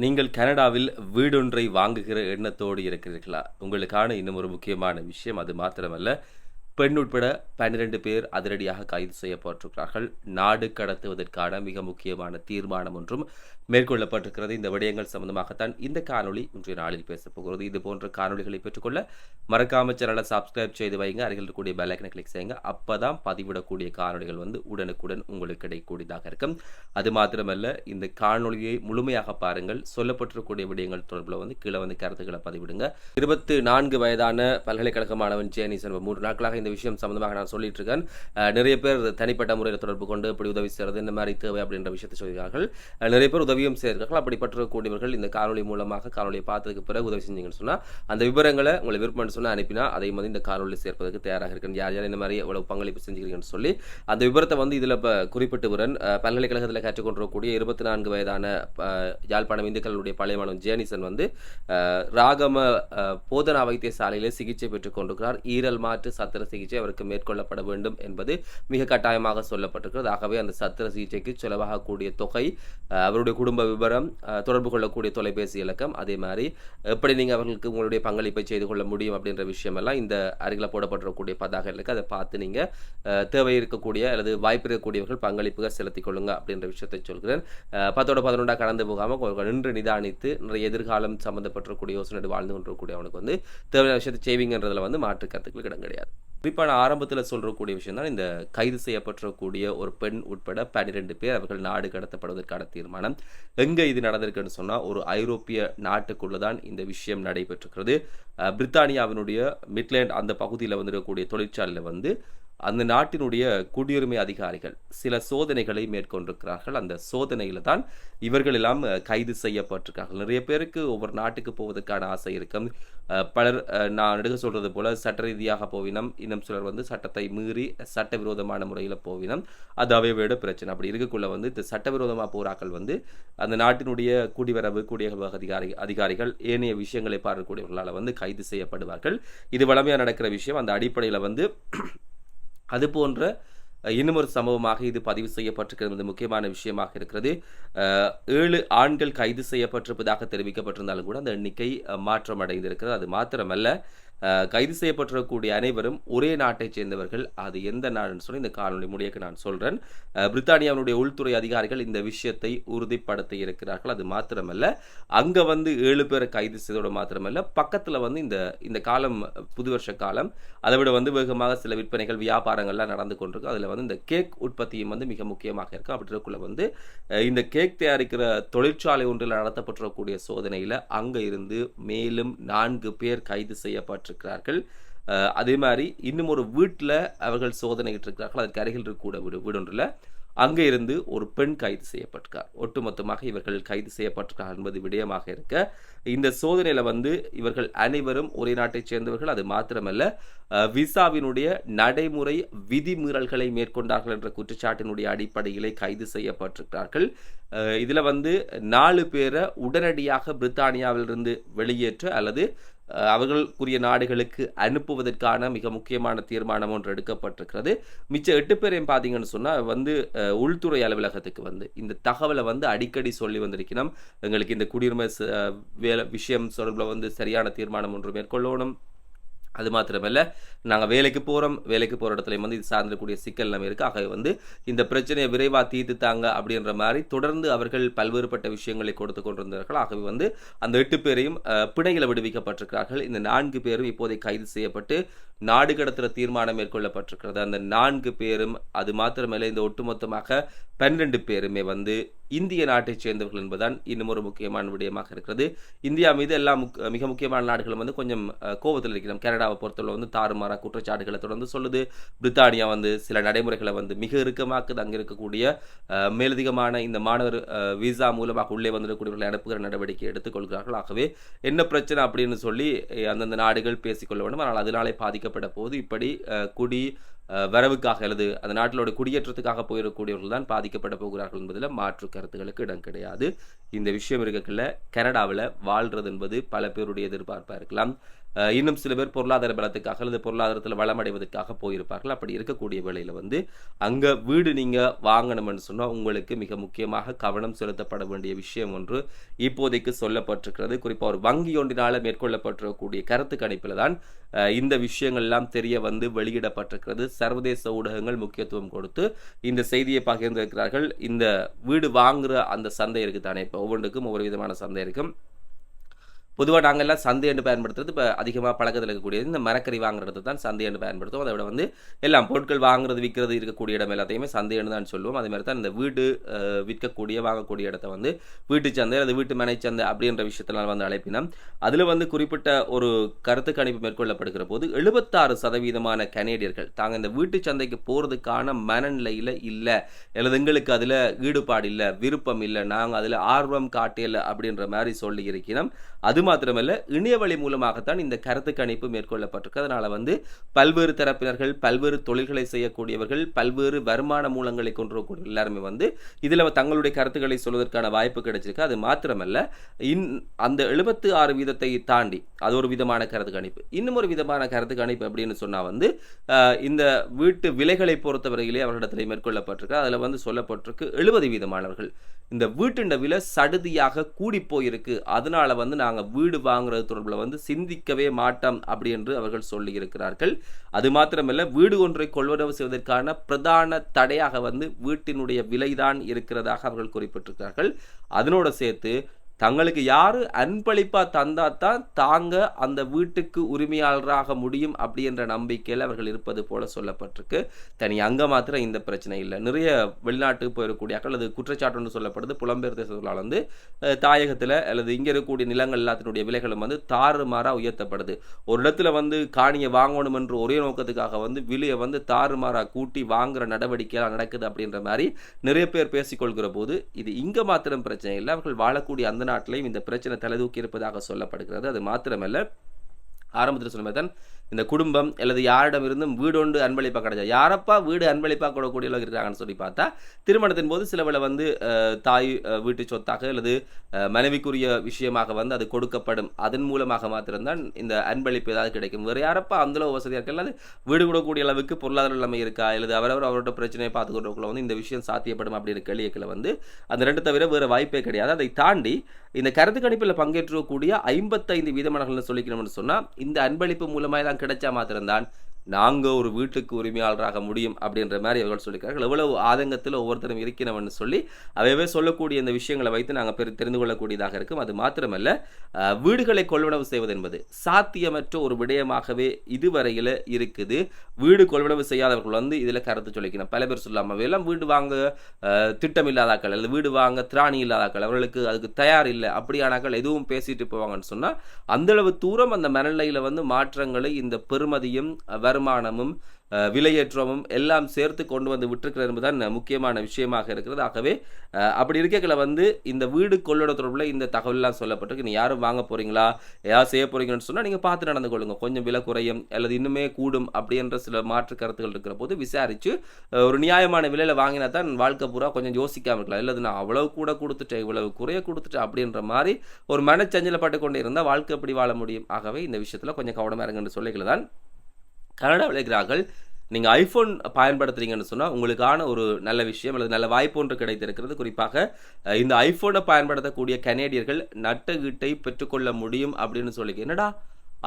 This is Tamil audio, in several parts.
நீங்கள் கனடாவில் வீடொன்றை வாங்குகிற எண்ணத்தோடு இருக்கிறீர்களா? உங்களுக்கான இன்னும் ஒரு முக்கியமான விஷயம் அது மாத்திரமல்ல. பெண் உட்பட 12 பேர் அதிரடியாக கைது செய்யப்பட்டிருக்கிறார்கள். நாடு கடத்துவதற்கான மிக முக்கியமான தீர்மானம் ஒன்றும் மேற்கொள்ளப்பட்டிருக்கிறது. இந்த விடயங்கள் சம்பந்தமாகத்தான் இந்த காணொளி இன்றைய நாளில் பேசப் போகிறது. இது போன்ற காணொளிகளை பெற்றுக்கொள்ள மறக்காம சேனலை சப்ஸ்கிரைப் செய்து வைங்க. அருகில் இருக்கக்கூடிய பெல் ஐக்கனை கிளிக் செய்யுங்க. அப்பதான் பதிவிடக்கூடிய காணொளிகள் உடனுக்குடன் உங்களுக்கு கிடைக்கக்கூடியதாக இருக்கும். அது மாத்திரமல்ல, இந்த காணொளியை முழுமையாக பாருங்கள். சொல்லப்பட்டிருக்கக்கூடிய விடயங்கள் தொடர்பில் கீழே கருத்துக்களை பதிவிடுங்க. 24 வயதான பல்கலைக்கழக மாணவன் ஜேனிசன் 3 நாட்களாக இந்த விஷயம் சம்பந்தமாக நான் சொல்லிட்டு இருக்கேன். நிறைய பேர் தனிப்பட்ட முறையில் தொடர்பு கொண்டு இப்படி உதவி செய்வது இந்த மாதிரி தேவை அப்படின்ற விஷயத்தை சொல்கிறார்கள். நிறைய பேர் உதவியும் செய்கிறார்கள். அப்படிப்பட்டிருக்கக்கூடியவர்கள் இந்த காணொலி மூலமாக காணொலியை பார்த்ததுக்கு பிறகு உதவி செஞ்சீங்கன்னு சொன்னால் அந்த விவரங்களை உங்களை விருப்பம் சொன்னால் அனுப்பினா அதை இந்த காணொலியில் சேர்ப்பதற்கு தயாராக இருக்கிறேன். யார் யார் இந்த மாதிரி எவ்வளவு பங்களிப்பு செஞ்சுக்கிறீங்கன்னு சொல்லி அந்த விவரத்தை இதில் குறிப்பிட்டு வரன். பல்கலைக்கழகத்தில் கற்றுக்கொண்டிருக்கக்கூடிய 24 வயதான யாழ்ப்பாணம் இந்துக்களுடைய பழைய மாணவன் ஜேனிசன் ராகம போதனா வைத்தியசாலையிலே சிகிச்சை பெற்றுக் கொண்டிருக்கிறார். ஈரல் மாற்று சத்திர சிகிச்சை அவருக்கு மேற்கொள்ளப்பட வேண்டும் என்பது மிக கட்டாயமாக சொல்லப்பட்டிருக்கிறது. ஆகவே அந்த சத்திர சிகிச்சைக்கு செலவாகக்கூடிய தொகை, அவருடைய குடும்ப விவரம், தொடர்பு கொள்ளக்கூடிய தொலைபேசி இலக்கம், அதே மாதிரி எப்படி நீங்கள் அவர்களுக்கு உங்களுடைய பங்களிப்பை செய்து கொள்ள முடியும் அப்படின்ற விஷயமெல்லாம் இந்த அருகில் போடப்பட்டிருக்கக்கூடிய பதாகைகளுக்கு அதை பார்த்து நீங்கள் தேவை இருக்கக்கூடிய அல்லது வாய்ப்பு இருக்கக்கூடியவர்கள் பங்களிப்புகள் செலுத்திக் கொள்ளுங்க அப்படின்ற விஷயத்தை சொல்கிறேன். 10-11 கடந்து போகாமல் நின்று நிதானித்து நிறைய எதிர்காலம் சம்பந்தப்பட்டிருக்கூடிய யோசனை வாழ்ந்து கொண்டிருக்கக்கூடிய அவனுக்கு தேவையான விஷயத்தை செய்வீங்கன்றதுல மாற்று கருத்துக்களுக்கு இடம் கிடையாது. குறிப்பான ஆரம்பத்தில் சொல்றக்கூடிய விஷயம் தான் இந்த கைது செய்யப்பட்டிருக்கக்கூடிய ஒரு பெண் உட்பட 12 பேர் அவர்கள் நாடு கடத்தப்படுவதற்கான தீர்மானம். எங்க இது நடந்திருக்குன்னு சொன்னால் ஒரு ஐரோப்பிய நாட்டுக்குள்ளதான் இந்த விஷயம் நடைபெற்றிருக்கிறது. பிரித்தானியாவினுடைய மிட்லேண்ட் அந்த பகுதியில் இருக்கக்கூடிய தொழிற்சாலையில் அந்த நாட்டினுடைய குடியுரிமை அதிகாரிகள் சில சோதனைகளை மேற்கொண்டிருக்கிறார்கள். அந்த சோதனையில் தான் இவர்கள் எல்லாம் கைது செய்யப்பட்டிருக்கார்கள். நிறைய பேருக்கு ஒவ்வொரு நாட்டுக்கு போவதற்கான ஆசை இருக்கும். பலர் நான் எடுக்க சொல்றது போல சட்ட ரீதியாக போவினம், இன்னும் சிலர் சட்டத்தை மீறி சட்டவிரோதமான முறையில் போவினம். அது அவையோட பிரச்சனை. அப்படி இருக்கக்குள்ள இந்த சட்டவிரோதமாக போராக்கள் அந்த நாட்டினுடைய குடிவரவு குடியகல்வு அதிகாரிகள் ஏனைய விஷயங்களை பார்க்கக்கூடியவர்களால் கைது செய்யப்படுவார்கள். இது வளமையாக நடக்கிற விஷயம். அந்த அடிப்படையில் அது போன்ற இன்னும் ஒரு சம்பவமாக இது பதிவு செய்யப்பட்டிருக்கிறது. முக்கியமான விஷயமாக இருக்கிறது. 7 ஆண்கள் கைது செய்யப்பட்டிருப்பதாக தெரிவிக்கப்பட்டிருந்தாலும் கூட அந்த எண்ணிக்கை மாற்றம் அடைந்திருக்கிறது. அது மாத்திரமல்ல, கைது செய்யப்பட்டிருக்கக்கூடிய அனைவரும் ஒரே நாட்டைச் சேர்ந்தவர்கள். அது எந்த நாடுன்னு சொல்லி இந்த காணொலி முடியக்கு நான் சொல்றேன். பிரித்தானியாவுடைய உள்துறை அதிகாரிகள் இந்த விஷயத்தை உறுதிப்படுத்தி இருக்கிறார்கள். அது மாத்திரமல்ல, அங்க 7 பேரை கைது செய்தோடு மாத்திரமல்ல, பக்கத்துல இந்த காலம் புது வருஷ காலம், அதை விட வேகமாக சில விற்பனைகள் வியாபாரங்கள்லாம் நடந்து கொண்டிருக்கு. அதுல இந்த கேக் உற்பத்தியும் மிக முக்கியமாக இருக்கும். அப்படி இருக்குள்ள இந்த கேக் தயாரிக்கிற தொழிற்சாலை ஒன்றில் நடத்தப்பட்டிருக்கக்கூடிய சோதனையில அங்க இருந்து மேலும் 4 பேர் கைது செய்யப்பட்டிருக்கிறார்கள். அதே மாதிரி இன்னும் ஒரு வீட்டில் அவர்கள் சோதனையிட்டு இருக்கிறார்கள். அதற்கு அருகில் இருக்கக்கூடிய வீடு ஒன்றில் அங்கே இருந்து ஒரு பெண் கைது செய்யப்பட்டிருக்கார். ஒட்டுமொத்தமாக இவர்கள் கைது செய்யப்பட்டிருக்கார் என்பது விடயமாக இருக்க, இந்த சோதனையில் இவர்கள் அனைவரும் ஒரே நாட்டைச் சேர்ந்தவர்கள். அது மாத்திரமல்ல, விசாவினுடைய நடைமுறை விதிமீறல்களை மேற்கொண்டார்கள் என்ற குற்றச்சாட்டினுடைய அடிப்படையிலே கைது செய்யப்பட்டிருக்கிறார்கள். இதில் 4 பேரை உடனடியாக பிரித்தானியாவிலிருந்து வெளியேற்ற அல்லது அவர்களுக்குரிய நாடுகளுக்கு அனுப்புவதற்கான மிக முக்கியமான தீர்மானம் ஒன்று எடுக்கப்பட்டிருக்கிறது. மிச்ச 8 பேரையும் பார்த்தீங்கன்னு சொன்னால் உள்துறை அலுவலகத்துக்கு இந்த தகவலை அடிக்கடி சொல்லி வந்திருக்கணும். எங்களுக்கு இந்த குடியுரிமை விஷயம் தொடர்பில் சரியான தீர்மானம் ஒன்று மேற்கொள்ளணும். அது மாத்திரமல்ல, நாங்கள் வேலைக்கு போகிற இடத்துல இது சார்ந்திருக்கக்கூடிய சிக்கல் நம்ம இருக்குது. ஆகவே இந்த பிரச்சனையை விரைவாக தீர்த்துத்தாங்க அப்படின்ற மாதிரி தொடர்ந்து அவர்கள் பல்வேறுபட்ட விஷயங்களை கொடுத்து கொண்டிருந்தார்கள். ஆகவே அந்த 8 பேரையும் பிணையில் விடுவிக்கப்பட்டிருக்கிறார்கள். இந்த 4 பேரும் இப்போதை கைது செய்யப்பட்டு நாடு கடத்துகிற தீர்மானம் மேற்கொள்ளப்பட்டிருக்கிறது. அந்த 4 பேரும் அது மாத்திரமல்ல, இந்த ஒட்டுமொத்தமாக 12 பேருமே இந்திய நாட்டைச் சேர்ந்தவர்கள் என்பதுதான் இன்னும் ஒரு முக்கியமான விடயமாக இருக்கிறது. இந்தியா மீது எல்லா மிக முக்கியமான நாடுகளும் கொஞ்சம் கோபத்தில் இருக்கிறோம். கனடாவை பொறுத்தவரை தாறுமாறா குற்றச்சாட்டுகளை தொடர்ந்து சொல்லுது. பிரித்தானியா சில நடைமுறைகளை மிக இறுக்கமாக்குது. அங்கே இருக்கக்கூடிய மேலதிகமான இந்த மாணவர் விசா மூலமாக உள்ளே வந்திருக்கக்கூடியவர்களை அனுப்புகிற நடவடிக்கை எடுத்துக்கொள்கிறார்கள். ஆகவே என்ன பிரச்சனை அப்படின்னு சொல்லி அந்தந்த நாடுகள் பேசிக்கொள்ள வேண்டும். ஆனால் அதனாலே பாதிக்கப்பட்ட போது இப்படி குடி வரவுக்காக அல்லது அந்த நாட்டிலோட குடியேற்றத்துக்காக போயிடக்கூடியவர்கள் தான் பாதிக்கப்பட போகிறார்கள் என்பதில் மாற்று கருத்துக்களுக்கு இடம் கிடையாது. இந்த விஷயம் இருக்கக்குள்ள கனடாவில் வாழ்றது என்பது பல பேருடைய எதிர்பார்ப்பாக இருக்கலாம். இன்னும் சில பேர் பொருளாதார பலத்துக்காக அல்லது பொருளாதாரத்தில் வளமடைவதற்காக போயிருப்பார்கள். அப்படி இருக்கக்கூடிய வேளையில் வந்து அங்கே வீடு நீங்கள் வாங்கணும்னு சொன்னால் உங்களுக்கு மிக முக்கியமாக கவனம் செலுத்தப்பட வேண்டிய விஷயம் ஒன்று இப்போதைக்கு சொல்லப்பட்டிருக்கிறது. குறிப்பாக ஒரு வங்கி ஒன்றினால் மேற்கொள்ளப்பட்டிருக்கக்கூடிய கருத்து கணிப்பில் தான் இந்த விஷயங்கள் எல்லாம் தெரிய வந்து வெளியிடப்பட்டிருக்கிறது. சர்வதேச ஊடகங்கள் முக்கியத்துவம் கொடுத்து இந்த செய்தியை பகிர்ந்திருக்கிறார்கள். இந்த வீடு வாங்குற அந்த சந்தை இருக்குது தானே, இப்போ ஒவ்வொன்றுக்கும் ஒவ்வொரு விதமான சந்தை இருக்கும். பொதுவாக நாங்கள் எல்லாம் சந்தை என்று பயன்படுத்துறது இப்போ அதிகமாக பழக்கத்தில் இருக்கக்கூடியது இந்த மரக்கறி வாங்குறது தான் சந்தை என்று பயன்படுத்துவோம். அதை விட வந்து எல்லாம் பொருட்கள் வாங்குறது விற்கிறது இருக்கக்கூடிய இடம் எல்லாத்தையுமே சந்தை என்று தான் சொல்லுவோம். அதே மாதிரி தான் இந்த வீடு விற்கக்கூடிய வாங்கக்கூடிய இடத்த வந்து வீட்டு சந்தை அல்லது வீட்டு மனை சந்தை அப்படின்ற விஷயத்தினால் வந்து அழைப்பினோம். அதில் வந்து குறிப்பிட்ட ஒரு கருத்து கணிப்பு மேற்கொள்ளப்படுகிற போது 76% கனேடியர்கள் தாங்க இந்த வீட்டு சந்தைக்கு போகிறதுக்கான மனநிலையில் இல்லை, அல்லது எங்களுக்கு அதில் ஈடுபாடு இல்லை, விருப்பம் இல்லை, நாங்கள் அதில் ஆர்வம் காட்டல அப்படின்ற மாதிரி சொல்லி இருக்கிறோம். அது மாத்திரமல்ல, இணையவழி மூலமாகத்தான் இந்த கருத்து கணிப்பு மேற்கொள்ளப்பட்டிருக்கு. அதனால வந்து பல்வேறு தரப்பினர்கள், பல்வேறு தொழில்களை செய்யக்கூடியவர்கள், பல்வேறு வருமான மூலங்களை கொண்டிருக்கூடிய எல்லாருமே வந்து இதில் தங்களுடைய கருத்துக்களை சொல்வதற்கான வாய்ப்பு கிடைச்சிருக்கு. அது மாத்திரமல்ல, அந்த 76% தாண்டி அது ஒரு விதமான கருத்து கணிப்பு. இன்னும் ஒரு விதமான கருத்து கணிப்பு அப்படின்னு சொன்னா வந்து இந்த வீட்டு விலைகளை பொறுத்தவரையிலே அவர்களிடத்தில் மேற்கொள்ளப்பட்டிருக்கு. அதில் வந்து சொல்லப்பட்டிருக்கு 70% இந்த வீட்டின் விலை சடுதியாக கூடி போயிருக்கு, அதனால வந்து நாங்கள் வீடு வாங்குறது தொடர்பில் வந்து சிந்திக்கவே மாட்டோம் அப்படி என்று அவர்கள் சொல்லி இருக்கிறார்கள். அது மாத்திரமல்ல, வீடு ஒன்றை கொள்வனவு செய்வதற்கான பிரதான தடையாக வந்து வீட்டினுடைய விலைதான் இருக்கிறதாக அவர்கள் குறிப்பிட்டிருக்கிறார்கள். அதனோட சேர்த்து தங்களுக்கு யாரு அன்பளிப்பா தந்தாத்தான் தாங்க அந்த வீட்டுக்கு உரிமையாளராக முடியும் அப்படின்ற நம்பிக்கையில் அவர்கள் இருப்பது போல சொல்லப்பட்டிருக்கு. தனி அங்க மாத்திரம் இந்த பிரச்சனை இல்லை. நிறைய வெளிநாட்டுக்கு போயிருக்கூடிய அல்லது குற்றச்சாட்டு ஒன்று சொல்லப்படுது, புலம்பெயர் தேசங்களால் வந்து தாயகத்தில் அல்லது இங்கே இருக்கக்கூடிய நிலங்கள் எல்லாத்தினுடைய விலைகளும் வந்து தாறுமாறாக உயர்த்தப்படுது. ஒரு இடத்துல வந்து காணியை வாங்கணும் என்று ஒரே நோக்கத்துக்காக வந்து விலையை வந்து தாறுமாறாக கூட்டி வாங்குற நடவடிக்கையெல்லாம் நடக்குது அப்படின்ற மாதிரி நிறைய பேர் பேசிக்கொள்கிற போது இது இங்கே மாத்திரம் பிரச்சனை இல்லை, அவர்கள் வாழக்கூடிய அந்த நாட்டிலையும் இந்த பிரச்சனை தலைதூக்கி இருப்பதாக சொல்லப்படுகிறது. அது மாத்திரமல்ல, ஆரம்பத்தில் சொன்ன மாதிரி தான் இந்த குடும்பம் அல்லது யாரிடம் இருந்தும் வீடு ஒன்று அன்பளிப்பாக கிடைச்சா யாரப்பா வீடு அன்பளிப்பாக கொடுக்கக்கூடியவர்கள் இருக்கிறாங்கன்னு சொல்லி பார்த்தா திருமணத்தின் போது சிலவளை வந்து தாய் வீட்டு சொத்தாக அல்லது மனைவிக்குரிய விஷயமாக வந்து அது கொடுக்கப்படும். அதன் மூலமாக மாத்திரம்தான் இந்த அன்பளிப்பு ஏதாவது கிடைக்கும். வேறு யாரப்பா அந்தளவு வசதியாக இருக்கா, அல்லது வீடு கொடுக்கக்கூடிய அளவுக்கு பொருளாதார நிலைமை இருக்கா, அல்லது அவரோட பிரச்சனையை பார்த்துக்கொண்டவர்கள் வந்து இந்த விஷயம் சாத்தியப்படும் அப்படின்னு கேள்விகளை வந்து அந்த ரெண்டு தவிர வேறு வாய்ப்பே கிடையாது. அதை தாண்டி இந்த கருத்து கணிப்பில் பங்கேற்றக்கூடிய 55% சொல்லிக்கணும்னு சொன்னால் இந்த அன்பளிப்பு மூலமாக தான் கிடைச்சா மாத்திரம்தான் நாங்கள் ஒரு வீட்டுக்கு உரிமையாளராக முடியும் அப்படின்ற மாதிரி அவர்கள் சொல்லியிருக்கார்கள். எவ்வளவு ஆதங்கத்தில் ஒவ்வொருத்தரும் இருக்கிறவன்னு சொல்லி அவையவே சொல்லக்கூடிய இந்த விஷயங்களை வைத்து நாங்கள் தெரிந்து கொள்ளக்கூடியதாக இருக்கும். அது மாத்திரமல்ல, வீடுகளை கொள்வனவு செய்வது என்பது சாத்தியமற்ற ஒரு விடயமாகவே இதுவரையில் இருக்குது. வீடு கொள்வனவு செய்யாதவர்கள் வந்து இதில் கருத்து சொல்லிக்கணும். பல பேர் சொல்லாமல் அவையெல்லாம் வீடு வாங்க திட்டம் இல்லாதாக்கள் அல்லது வீடு வாங்க திராணி இல்லாதாக்கள், அவர்களுக்கு அதுக்கு தயார் இல்லை அப்படியானாக்கள் எதுவும் பேசிட்டு போவாங்கன்னு சொன்னால் அந்தளவு தூரம் அந்த மனநிலையில் வந்து மாற்றங்களை இந்த பெறுமதியும் வருமானமும் விலையேற்றமும் எல்லாம் சேர்த்து கொண்டு வந்து விட்டுருக்கிறது என்பதுதான் முக்கியமான விஷயமாக இருக்கிறது. ஆகவே அப்படி இருக்கல வந்து இந்த வீடு கொள்ளோட தொடர்பில் இந்த தகவலாம் சொல்லப்பட்டிருக்கு. நீ யாரும் வாங்க போறீங்களா, யாரும் செய்ய போறீங்கன்னு சொன்னால் நீங்கள் பார்த்து நடந்து கொள்ளுங்க. கொஞ்சம் விலை குறையும் அல்லது இன்னுமே கூடும் அப்படின்ற சில மாற்று கருத்துக்கள் இருக்கிற போது விசாரித்து ஒரு நியாயமான விலையில் வாங்கினா தான் வாழ்க்கை பூரா கொஞ்சம் யோசிக்காமல் இருக்கலாம். இல்லை நான் அவ்வளவு கூட கொடுத்துட்டேன் இவ்வளவு குறைய கொடுத்துட்டேன் அப்படின்ற மாதிரி ஒரு மனச்சஞ்சலப்பட்டு கொண்டே இருந்தால் வாழ்க்கை எப்படி வாழ முடியும்? ஆகவே இந்த விஷயத்தில் கொஞ்சம் கவனமாக இருங்கன்னு சொல்லிக்கல தான் கனடாவில் இருக்கிறார்கள். நீங்கள் ஐஃபோன் பயன்படுத்துறீங்கன்னு சொன்னால் உங்களுக்கான ஒரு நல்ல விஷயம் அல்லது நல்ல வாய்ப்பு ஒன்று கிடைத்திருக்கிறது. குறிப்பாக இந்த ஐஃபோனை பயன்படுத்தக்கூடிய கனேடியர்கள் நட்டகீட்டை பெற்றுக்கொள்ள முடியும் அப்படின்னு சொல்லி, என்னடா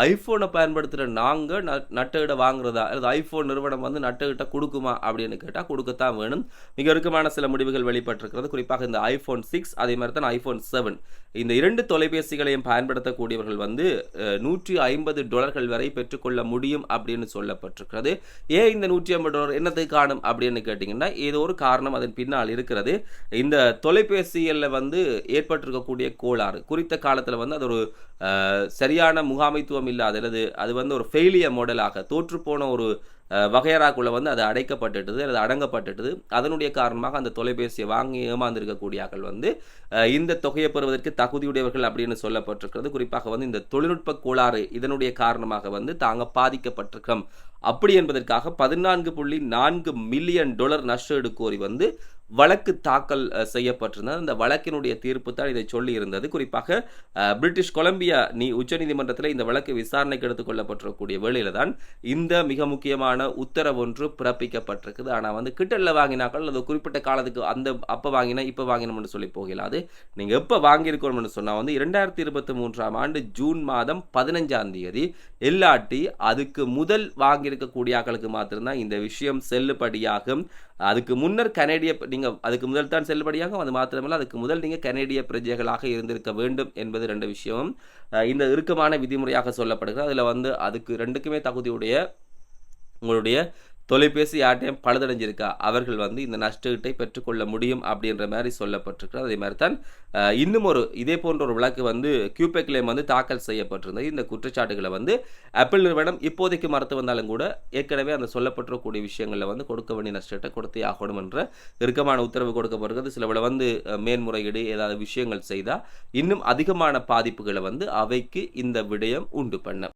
ஐஃபோனை பயன்படுத்துகிற நாங்கள் நட்டகிட்ட வாங்குறதா அல்லது ஐஃபோன் நிறுவனம் வந்து நட்டகிட்ட கொடுக்குமா அப்படின்னு கேட்டால் கொடுக்கத்தான் வேணும். மிக இறுக்கமான சில முடிவுகள் வெளிப்பட்டிருக்கிறது. குறிப்பாக இந்த ஐஃபோன் 6 அதே மாதிரி தான் ஐஃபோன் 7 இந்த 2 தொலைபேசிகளையும் பயன்படுத்தக்கூடியவர்கள் வந்து $150 வரை பெற்றுக்கொள்ள முடியும் அப்படின்னு சொல்லப்பட்டிருக்கிறது. ஏன் இந்த $150 என்னத்துக்கு காணும் அப்படின்னு கேட்டிங்கன்னா ஏதோ ஒரு காரணம் அதன் பின்னால் இருக்கிறது. இந்த தொலைபேசிகளில் வந்து ஏற்பட்டிருக்கக்கூடிய கோளாறு குறித்த காலத்தில் வந்து அது ஒரு சரியான முகாமைத்துவம் இல்லாத அல்லது அது வந்து ஒரு ஃபெயிலியர் மாடலாக தோற்றுப்போன ஒரு வகையறாக்குள்ள வந்து அது அடைக்கப்பட்டுட்டது அல்லது அடங்கப்பட்டுட்டது. அதனுடைய காரணமாக அந்த தொலைபேசியை வாங்கி ஏமாந்திருக்கக்கூடியாக்கள் வந்து இந்த தொகையை பெறுவதற்கு தகுதியுடையவர்கள் அப்படின்னு சொல்லப்பட்டிருக்கிறது. குறிப்பாக வந்து இந்த தொழில்நுட்ப கோளாறு இதனுடைய காரணமாக வந்து தாங்க பாதிக்கப்பட்டிருக்கோம் அப்படி என்பதற்காக $14.4 மில்லியன் நஷ்டஈடு கோரி வந்து வழக்கு தாக்கல் செய்யப்பட்டிருந்தது. அந்த வழக்கினுடைய தீர்ப்பு தான் இதை சொல்லியிருந்தது. குறிப்பாக பிரிட்டிஷ் கொலம்பியா உச்சநீதிமன்றத்தில இந்த வழக்கு விசாரணைக்கு எடுத்துக் கொள்ளப்பட்டிருக்கக்கூடிய வேளையில தான் இந்த மிக முக்கியமான உத்தரவு ஒன்று பிறப்பிக்கப்பட்டிருக்குது. ஆனா வந்து கிண்டல்ல வாங்கினாக்கள் அது குறிப்பிட்ட காலத்துக்கு அப்ப வாங்கினா, இப்ப வாங்கினோம்னு சொல்லி போகலாது. நீங்க எப்ப வாங்கியிருக்கணும்னு சொன்னா வந்து 2023ஆம் ஆண்டு ஜூன் மாதம் 15ஆம் தேதி இல்லாட்டி அதுக்கு முதல் வாங்கியிருக்கக்கூடிய ஆக்களுக்கு மாத்திரம் தான் இந்த விஷயம் செல்லுபடியாகும். அதுக்கு முன்னர் நீங்க அதுக்கு முதல் தான் செல்லுபடியாகும். அது மாத்திரமல்ல, அதுக்கு முதல் நீங்க கனேடிய பிரஜைகளாக இருந்திருக்க வேண்டும் என்பது 2 விஷயமும் இந்த இறுக்கமான விதிமுறையாக சொல்லப்படுகிறது. அதுல வந்து அதுக்கு 2க்குமே தகுதியுடைய உங்களுடைய தொலைபேசி யார்ட்டயும் பழுதடைஞ்சிருக்கா, அவர்கள் வந்து இந்த நஷ்டஈட்டை பெற்றுக்கொள்ள முடியும் அப்படின்ற மாரி சொல்லப்பட்டிருக்கிறது. அதே மாரி தான் இன்னும் இதே போன்ற ஒரு வழக்கு வந்து கியூபெக் கிளைம் வந்து தாக்கல் செய்யப்பட்டிருந்தது. இந்த குற்றச்சாட்டுகளை வந்து ஆப்பிள் நிறுவனம் இப்போதைக்கு மறுத்து வந்தாலும் கூட ஏற்கனவே அந்த சொல்லப்பட்டிருக்கக்கூடிய விஷயங்கள்ல வந்து கொடுக்க வேண்டிய நஷ்டஈட்டை கொடுத்தே ஆகணும் என்ற இறுக்கமான உத்தரவு கொடுக்கப்படுகிறது. சிலவுல வந்து மேன்முறையீடு ஏதாவது விஷயங்கள் செய்தா இன்னும் அதிகமான பாதிப்புகளை வந்து அவைக்கு இந்த விடயம் உண்டு பண்ண